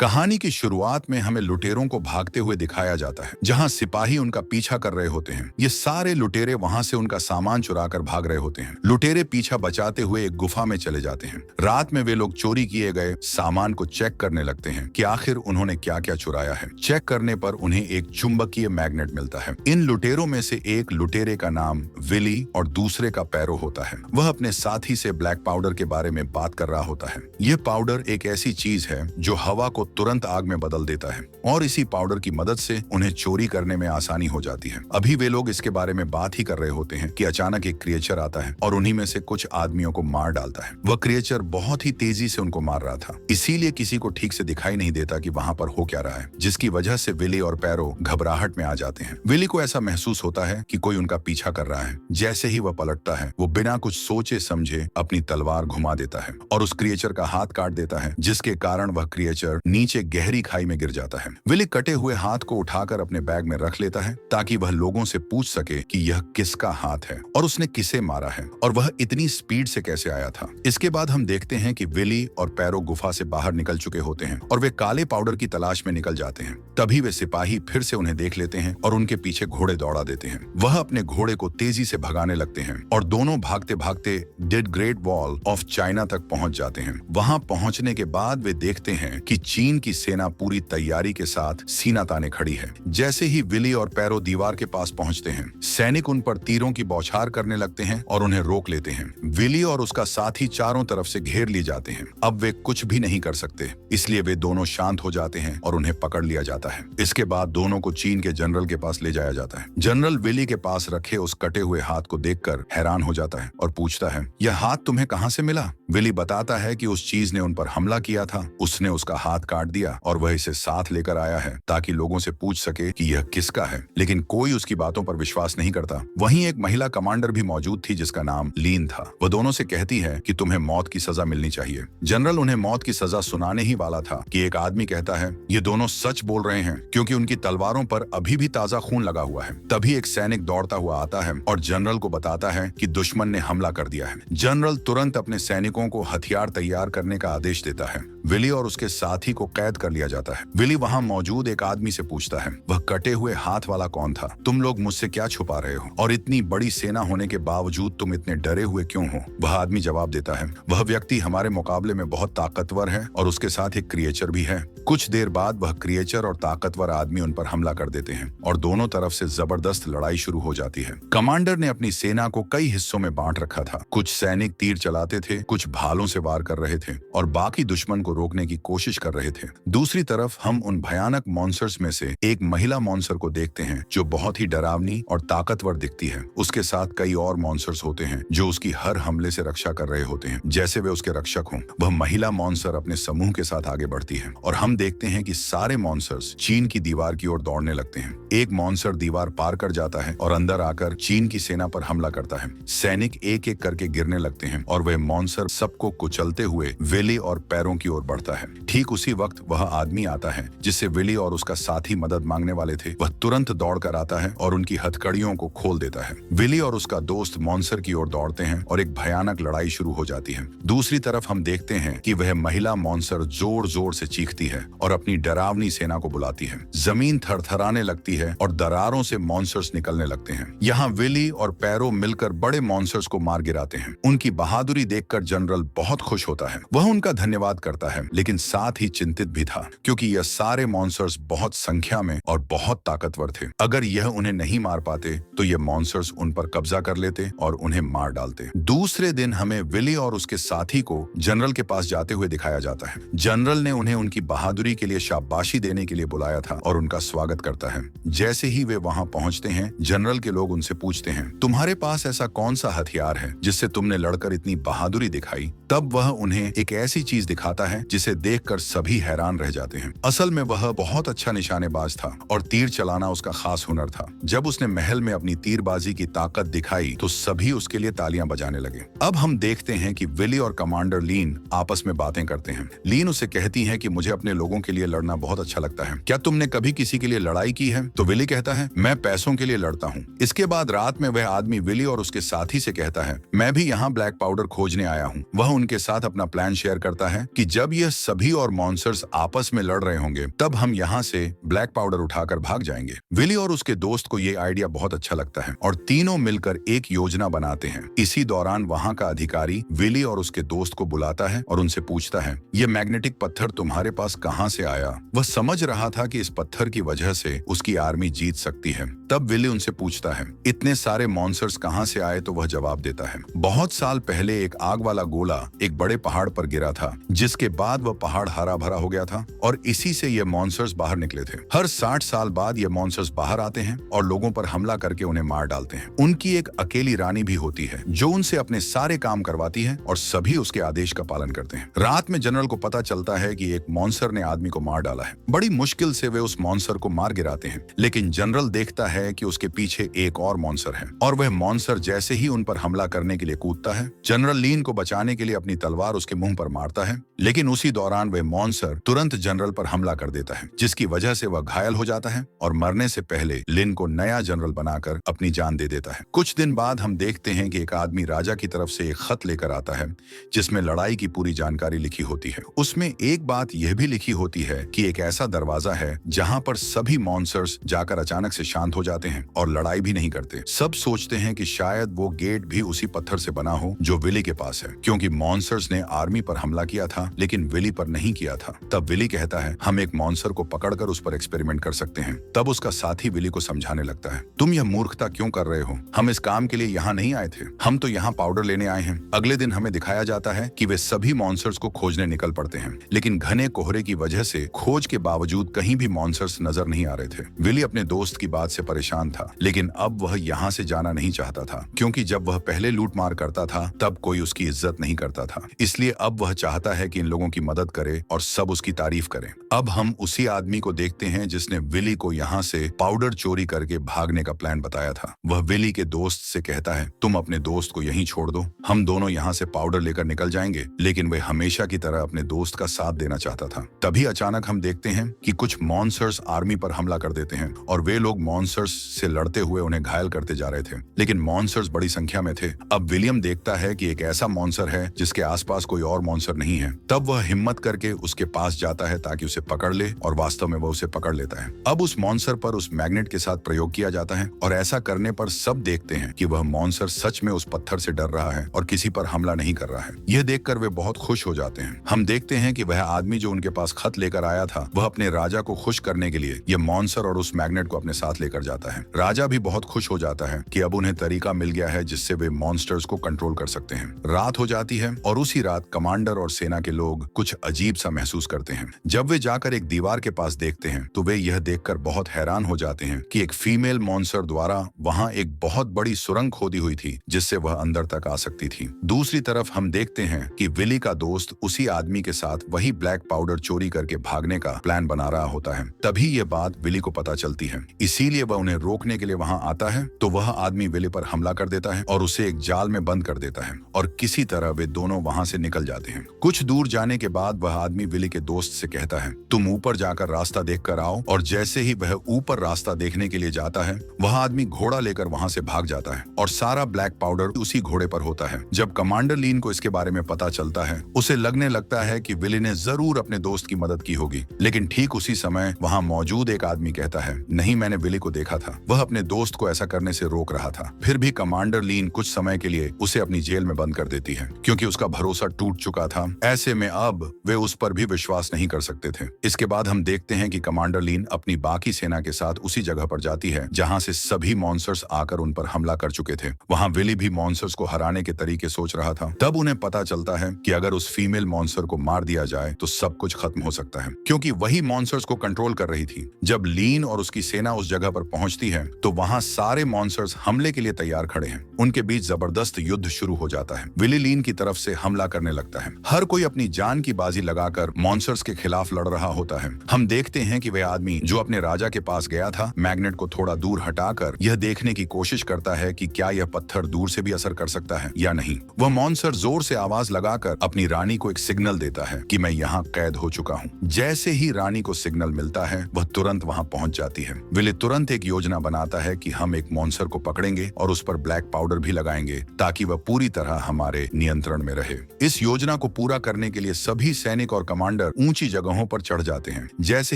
कहानी की शुरुआत में हमें लुटेरों को भागते हुए दिखाया जाता है, जहां सिपाही उनका पीछा कर रहे होते हैं। ये सारे लुटेरे वहां से उनका सामान चुराकर भाग रहे होते हैं। लुटेरे पीछा बचाते हुए एक गुफा में चले जाते हैं। रात में वे लोग चोरी किए गए सामान को चेक करने लगते हैं कि आखिर उन्होंने क्या क्या चुराया है। चेक करने पर उन्हें एक चुंबकीय मैग्नेट मिलता है। इन लुटेरों में से एक लुटेरे का नाम विली और दूसरे का पैरो होता है। वह अपने साथी से ब्लैक पाउडर के बारे में बात कर रहा होता है। यह पाउडर एक ऐसी चीज है जो हवा को तुरंत आग में बदल देता है और इसी पाउडर की मदद से उन्हें चोरी करने में आसानी हो जाती है। अभी वे लोग इसके बारे में बात ही कर रहे होते हैं कि अचानक एक क्रिएचर आता है और उन्हीं में से कुछ आदमियों को मार डालता है। वह क्रिएचर बहुत ही तेजी से उनको मार रहा था, इसीलिए किसी को ठीक से दिखाई नहीं देता कि वहां पर हो क्या रहा है, जिसकी वजह से विली और पैरो घबराहट में आ जाते हैं। विली को ऐसा महसूस होता है कि कोई उनका पीछा कर रहा है। जैसे ही वह पलटता है, वो बिना कुछ सोचे समझे अपनी तलवार घुमा देता है और उस क्रिएचर का हाथ काट देता है, जिसके कारण वह क्रिएचर नीचे गहरी खाई में गिर जाता है। विली कटे हुए हाथ को उठाकर अपने बैग में रख लेता है ताकि वह लोगों से पूछ सके कि यह किसका हाथ है और उसने किसे मारा है और वह इतनी स्पीड से कैसे आया था। इसके बाद हम देखते हैं कि विली और पैरो गुफा से बाहर निकल चुके होते हैं और वे काले पाउडर की तलाश में निकल जाते हैं। तभी वे सिपाही फिर से उन्हें देख लेते हैं और उनके पीछे घोड़े दौड़ा देते हैं। वह अपने घोड़े को तेजी से भगाने लगते हैं और दोनों भागते भागते dead great wall of China तक पहुंच जाते हैं। वहां पहुंचने के बाद वे देखते हैं कि चीन की सेना पूरी तैयारी के साथ सीना ताने खड़ी है। जैसे ही विली और पैरो दीवार के पास पहुंचते हैं, सैनिक उन पर तीरों की बौछार करने लगते हैं और उन्हें रोक लेते हैं। विली और उसका साथी चारों तरफ से घेर लिए जाते हैं। अब वे कुछ भी नहीं कर सकते, इसलिए वे दोनों शांत हो जाते हैं और उन्हें पकड़ लिया जाता है। इसके बाद दोनों को चीन के जनरल के पास ले जाया जाता है। जनरल विली के पास रखे उस कटे हुए हाथ को देखकर हैरान हो जाता है और पूछता है, यह हाथ तुम्हें कहां से मिला? विली बताता है कि उस चीज ने उन पर हमला किया था, उसने उसका हाथ काट दिया और वह इसे साथ लेकर आया है ताकि लोगों से पूछ सके कि यह किसका है। लेकिन कोई उसकी बातों पर विश्वास नहीं करता। वहीं एक महिला कमांडर भी मौजूद थी जिसका नाम लीन था। वह दोनों से कहती है कि तुम्हें मौत की सजा मिलनी चाहिए। जनरल उन्हें मौत की सजा सुनाने ही वाला था कि एक आदमी कहता है, ये दोनों सच बोल रहे हैं क्योंकि उनकी तलवारों पर अभी भी ताजा खून लगा हुआ है। तभी एक सैनिक दौड़ता हुआ आता है और जनरल को बताता है कि दुश्मन ने हमला कर दिया है। जनरल तुरंत अपने सैनिकों को हथियार तैयार करने का आदेश देता है। विली और उसके साथी को कैद कर लिया जाता है। विली वहां मौजूद एक आदमी से पूछता है, वह कटे हुए हाथ वाला कौन था? तुम लोग मुझसे क्या छुपा रहे हो और इतनी बड़ी सेना होने के बावजूद तुम इतने डरे हुए क्यों हो? वह आदमी जवाब देता है, वह व्यक्ति हमारे मुकाबले में बहुत ताकतवर है और उसके साथ एक क्रिएचर भी है। कुछ देर बाद वह क्रिएचर और ताकतवर आदमी उन पर हमला कर देते हैं और दोनों तरफ से जबरदस्त लड़ाई शुरू हो जाती है। कमांडर ने अपनी सेना को कई हिस्सों में बांट रखा था। कुछ सैनिक तीर चलाते थे, कुछ भालों से वार कर रहे थे और बाकी दुश्मन को रोकने की कोशिश कर रहे थे। दूसरी तरफ हम उन भयानक मॉन्स्टर्स में से एक महिला मॉन्स्टर को देखते हैं जो बहुत ही डरावनी और ताकतवर दिखती है। उसके साथ कई और मॉन्स्टर्स होते हैं जो उसकी हर हमले से रक्षा कर रहे होते हैं, जैसे वे उसके रक्षक हों। वह महिला मॉन्स्टर अपने समूह के साथ आगे बढ़ती है और हम देखते हैं कि सारे मॉन्स्टर्स चीन की दीवार की ओर दौड़ने लगते हैं। एक मॉन्स्टर दीवार पार कर जाता है और अंदर आकर चीन की सेना पर हमला करता है। सैनिक एक एक करके गिरने लगते हैं और वह मॉन्स्टर सबको कुचलते हुए विली और पैरों की ओर बढ़ता है। ठीक उसी वक्त वह आदमी आता है जिससे विली और उसका साथी मदद मांगने वाले थे। वह तुरंत दौड़कर आता है और उनकी हथकड़ियों को खोल देता है। विली और उसका दोस्त मॉन्स्टर की ओर दौड़ते हैं और एक भयानक लड़ाई शुरू हो जाती है। दूसरी तरफ हम देखते हैं कि वह महिला मॉन्स्टर जोर जोर से चीखती है और अपनी डरावनी सेना को बुलाती है। जमीन थरथराने लगती है और दरारों से मॉन्स्टर्स निकलने लगते हैं। यहाँ विली और पैरो मिलकर बड़े मॉन्स्टर्स को मार गिराते हैं। उनकी बहादुरी देखकर जनरल बहुत खुश होता है। वह उनका धन्यवाद करता है, लेकिन साथ ही चिंतित भी था क्योंकि यह सारे मॉन्स्टर्स बहुत संख्या में और बहुत ताकतवर थे। अगर यह उन्हें नहीं मार पाते तो ये मॉन्स्टर्स उन पर कब्जा कर लेते और उन्हें मार डालते। दूसरे दिन हमें विली और उसके साथी को जनरल के पास जाते हुए दिखाया जाता है। जनरल ने उन्हें उनकी बहादुरी के लिए शाबाशी देने के लिए बुलाया था और उनका स्वागत करता है। जैसे ही वे वहां पहुंचते हैं, जनरल के लोग उनसे पूछते हैं, तुम्हारे पास ऐसा कौन सा हथियार है जिससे तुमने लड़कर इतनी बहादुरी दिखाई? तब वह उन्हें एक ऐसी चीज दिखाता है जिसे देखकर सभी हैरान रह जाते हैं। असल में वह बहुत अच्छा निशानेबाज था और तीर चलाना उसका खास हुनर था। जब उसने महल में अपनी तीरबाजी की ताकत दिखाई तो सभी उसके लिए तालियां बजाने लगे। अब हम देखते हैं कि विली और कमांडर लीन आपस में बातें करते हैं। लीन उसे कहती है कि मुझे अपने लोगों के लिए लड़ना बहुत अच्छा लगता है। क्या तुमने कभी किसी के लिए लड़ाई की है? तो विली कहता है, मैं पैसों के लिए लड़ता हूँ। इसके बाद रात में वह आदमी विली और उसके साथी से कहता है, मैं भी यहाँ ब्लैक पाउडर खोजने आया हूँ। वह उनके साथ अपना प्लान शेयर करता है कि जब यह सभी और मॉन्स्टर्स आपस में लड़ रहे होंगे तब हम यहाँ से ब्लैक पाउडर उठाकर भाग जाएंगे। विली और उसके दोस्त को ये आइडिया बहुत अच्छा लगता है और तीनों मिलकर एक योजना बनाते हैं। इसी दौरान वहाँ का अधिकारी विली और उसके दोस्त को बुलाता है और उनसे पूछता है, ये मैग्नेटिक पत्थर तुम्हारे पास कहाँ से आया? वह समझ रहा था कि इस पत्थर की वजह से उसकी आर्मी जीत सकती है। तब विली उनसे पूछता है, इतने सारे मॉन्स्टर्स कहाँ से आए? तो वह जवाब देता है, बहुत साल पहले एक आग वाला गोला एक बड़े पहाड़ पर गिरा था, जिसके बाद वह पहाड़ हरा भरा हो गया था और इसी से ये मॉन्स्टर्स बाहर निकले थे। हर 60 साल बाद ये मॉन्स्टर्स बाहर आते हैं और लोगों पर हमला करके उन्हें मार डालते हैं। उनकी एक अकेली रानी भी होती है जो उनसे अपने सारे काम करवाती है और सभी उसके आदेश का पालन करते हैं। रात में जनरल को पता चलता है कि एक मॉन्स्टर ने आदमी को मार डाला है। बड़ी मुश्किल से वे उस मॉन्स्टर को मार गिराते हैं, लेकिन जनरल देखता है कि उसके पीछे एक और मॉन्स्टर है और वह मॉन्स्टर जैसे ही उन पर हमला करने के लिए कूदता है, जनरल लीन को बचाने के लिए अपनी तलवार उसके मुंह पर मारता है, लेकिन उसी दौरान वह मॉन्स्टर तुरंत जनरल पर हमला कर देता है, जिसकी वजह से वह घायल हो जाता है और मरने से पहले लिन को नया जनरल बनाकर अपनी जान दे देता है। कुछ दिन बाद हम देखते हैं कि एक आदमी राजा की तरफ से एक खत लेकर आता है जिसमें लड़ाई की पूरी जानकारी लिखी होती है। उसमें एक बात यह भी लिखी होती है कि एक ऐसा दरवाजा है जहां पर सभी मॉन्स्टर्स जाकर अचानक से शांत हो जाते हैं और लड़ाई भी नहीं करते। सब सोचते हैं कि शायद वो गेट भी उसी पत्थर से बना हो जो विली के पास है, क्योंकि मॉन्स्टर्स ने आर्मी पर हमला किया था लेकिन विली पर नहीं किया था। तब विली कहता है, हम एक मॉन्स्टर को पकड़कर उस पर एक्सपेरिमेंट कर सकते हैं। तब उसका साथी विली को समझाने लगता है, तुम यह मूर्खता क्यों कर रहे हो? हम इस काम के लिए यहाँ नहीं आए थे, हम तो यहाँ पाउडर लेने आए हैं। अगले दिन हमें दिखाया जाता है कि वे सभी मॉन्स्टर्स को खोजने निकल पड़ते हैं, लेकिन घने कोहरे की वजह से खोज के बावजूद कहीं भी मॉन्स्टर्स नजर नहीं आ रहे थे। विली अपने दोस्त की बात से परेशान था, लेकिन अब वह यहाँ से जाना नहीं चाहता था, क्योंकि जब वह पहले लूट मार करता था तब कोई उसकी इज्जत नहीं करता था। इसलिए अब वह चाहता है कि इन लोगों की मदद करे और सब उसकी तारीफ करें। अब हम उसी आदमी को देखते हैं जिसने विली को यहाँ से पाउडर चोरी करके भागने का प्लान बताया था। वह विली के दोस्त से कहता है, तुम अपने दोस्त को यहीं छोड़ दो, हम दोनों यहाँ से पाउडर लेकर निकल जाएंगे। लेकिन वह हमेशा की तरह अपने दोस्त का साथ देना चाहता था। तभी अचानक हम देखते हैं कि कुछ मॉन्स्टर्स आर्मी पर हमला कर देते हैं और वे लोग मॉन्स्टर्स से लड़ते हुए उन्हें घायल करते जा रहे थे, लेकिन मॉन्स्टर्स बड़ी संख्या में थे। अब विलियम देखता है कि एक ऐसा मॉन्स्टर है जिसके आसपास कोई और मॉन्स्टर नहीं है। तब वह हिम्मत करके उसके पास जाता है ताकि उसे पकड़ ले और वास्तव में वह उसे पकड़ लेता है। अब उस मॉन्स्टर पर उस मैग्नेट के साथ प्रयोग किया जाता है और ऐसा करने पर सब देखते हैं कि वह मॉन्स्टर सच में उस पत्थर से डर रहा है और किसी पर हमला नहीं कर रहा है। यह देखकर वे बहुत खुश हो जाते हैं। हम देखते हैं कि वह आदमी जो उनके पास खत लेकर आया था, वह अपने राजा को खुश करने के लिए यह मॉन्स्टर और उस मैग्नेट को अपने साथ लेकर जाता है। राजा भी बहुत खुश हो जाता है कि अब उन्हें तरीका मिल गया है जिससे वे मॉन्स्टर्स को कंट्रोल कर सकते हैं। रात हो जाती है और उसी रात कमांडर और सेना के लोग कुछ अजीब सा महसूस करते हैं। जब वे जाकर एक दीवार के पास देखते हैं तो वे यह देखकर बहुत हैरान हो जाते हैं कि एक फीमेल मॉन्स्टर द्वारा वहां एक बहुत बड़ी सुरंग खोदी हुई थी जिससे वह अंदर तक आ सकती थी। दूसरी तरफ हम देखते हैं कि विली का दोस्त उसी आदमी के साथ वही ब्लैक पाउडर चोरी करके भागने का प्लान बना रहा होता है। तभी ये बात विली को पता चलती है, इसीलिए वह उन्हें रोकने के लिए वहां आता है। तो वह आदमी विली पर हमला कर देता है और उसे एक जाल में बंद कर देता है और किसी तरह वे दोनों वहां से निकल जाते हैं। कुछ दूर जाने के बाद वह आदमी विली के दोस्त से कहता है, तुम ऊपर जाकर रास्ता देख कर आओ। और जैसे ही वह ऊपर रास्ता देखने के लिए जाता है, वह आदमी घोड़ा लेकर वहां से भाग जाता है और सारा ब्लैक पाउडर उसी घोड़े पर होता है। जब कमांडर लीन को इसके बारे में पता चलता है, उसे लगने लगता है कि विली ने जरूर अपने दोस्त की मदद की होगी, लेकिन ठीक उसी समय वहां मौजूद एक आदमी कहता है, नहीं, मैंने विली को देखा था, वह अपने दोस्त को ऐसा करने से रोक रहा था। फिर भी कमांडर लीन कुछ समय के लिए उसे अपनी जेल में बंद कर देती है, क्योंकि उसका भरोसा टूट चुका था। ऐसे में अब वे उस पर भी विश्वास नहीं कर सकते थे। इसके बाद हम देखते हैं कि कमांडर लीन अपनी बाकी सेना के साथ उसी जगह पर जाती है जहां से सभी मॉन्स्टर्स आकर उन पर हमला कर चुके थे। वहां विली भी मॉन्स्टर्स को हराने के तरीके सोच रहा था। तब उन्हें पता चलता है कि अगर उस फीमेल मॉन्स्टर को मार दिया जाए तो सब कुछ खत्म हो सकता है, क्योंकि वही मॉन्स्टर्स को कंट्रोल कर रही थी। जब लीन और उसकी सेना उस जगह पर पहुंचती है तो वहां सारे मॉन्स्टर्स हमले के लिए तैयार खड़े हैं। उनके बीच जबरदस्त युद्ध शुरू हो जाता है। विली लीन की तरफ से हमला करने लगता है। हर कोई अपनी जान की बाजी लगाकर मॉन्स्टर्स के खिलाफ लड़ रहा होता है। हम देखते हैं कि वह आदमी जो अपने राजा के पास गया था, मैग्नेट को थोड़ा दूर हटाकर यह देखने की कोशिश करता है कि क्या यह पत्थर दूर से भी असर कर सकता है या नहीं। वह मॉन्स्टर जोर से आवाज लगाकर अपनी रानी को एक सिग्नल देता है कि मैं यहाँ कैद हो चुका चुका हूँ। जैसे ही रानी को सिग्नल मिलता है वह तुरंत वहां पहुंच जाती है। विली तुरंत एक योजना बनाता है कि हम एक मॉन्स्टर को पकड़ेंगे और उस पर ब्लैक पाउडर भी लगाएंगे ताकि वह पूरी तरह हमारे नियंत्रण में रहे। इस योजना को पूरा करने के लिए सभी सैनिक और कमांडर ऊंची जगहों पर चढ़ जाते हैं। जैसे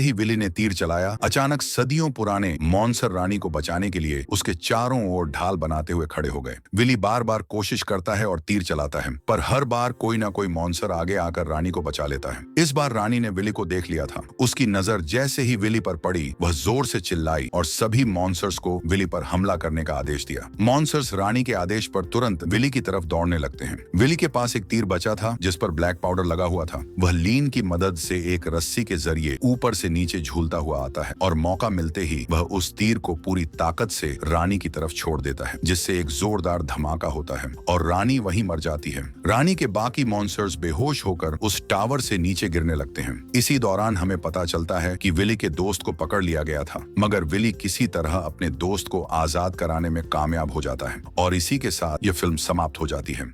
ही विली ने तीर चलाया, अचानक सदियों पुराने मॉन्स्टर रानी को बचाने के लिए उसके चारों ओर ढाल बनाते हुए खड़े हो गए। विली बार बार कोशिश करता है और तीर चलाता है, पर हर बार कोई ना कोई मॉन्स्टर आगे आकर रानी को बचा लेता है। इस बार रानी ने विली को देख लिया था। उसकी नजर जैसे ही विली पर पड़ी, वह जोर से चिल्लाई और सभी मॉन्स्टर्स को विली पर हमला करने का आदेश दिया। मॉन्स्टर्स रानी के आदेश पर तुरंत विली की तरफ दौड़ने लगते हैं। विली के पास एक तीर बचा था जिस पर ब्लैक पाउडर लगा हुआ था। वह लीन की मदद से एक रस्सी के जरिए ऊपर से नीचे झूलता हुआ आता है और मौका मिलते ही वह उस तीर को पूरी ताकत से रानी की तरफ छोड़ देता है, जिससे एक जोरदार धमाका होता है और रानी वहीं मर जाती है। रानी के बाकी मॉन्स्टर्स बेहोश होकर उस टावर से नीचे गिरने लगते हैं। इसी दौरान हमें पता चलता है कि विली के दोस्त को पकड़ लिया गया था, मगर विली किसी तरह अपने दोस्त को आजाद कराने में कामयाब हो जाता है और इसी के साथ यह फिल्म समाप्त हो जाती है।